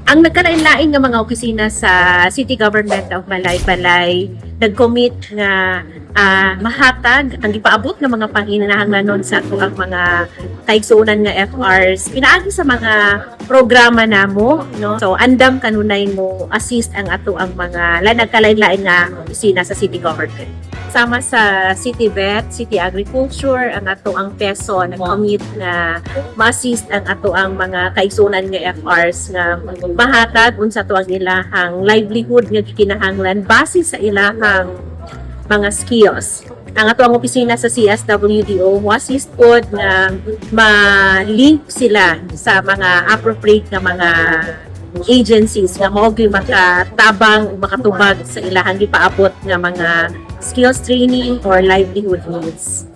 Ang nagkalain-lain nga mga opisina sa City Government of Balay-Balay nag-commit nga mahatag ang ipaabot ng mga panginahanglanon sa ato ang mga kaigsuonan nga FRs pinaagi sa mga programa namo, no? So andam kanunay mo assist ang ato ang mga nagkalain-lain nga opisina sa City Government. Sama sa City Vet, City Agriculture, ang ato ang peso nag-commit na ma-assist ang ato ang mga kaigsuonan nga FRs nga mahatag unsa to ang ilahang livelihood nga kinahanglan base sa ilahang mga skills. Ang ato ang opisina sa CSWDO mo-assist pod nga ma-link sila sa mga appropriate nga mga agencies nga mao gyud makatabang o makatubag sa ilahang gipaabot nga mga skills training or livelihood needs.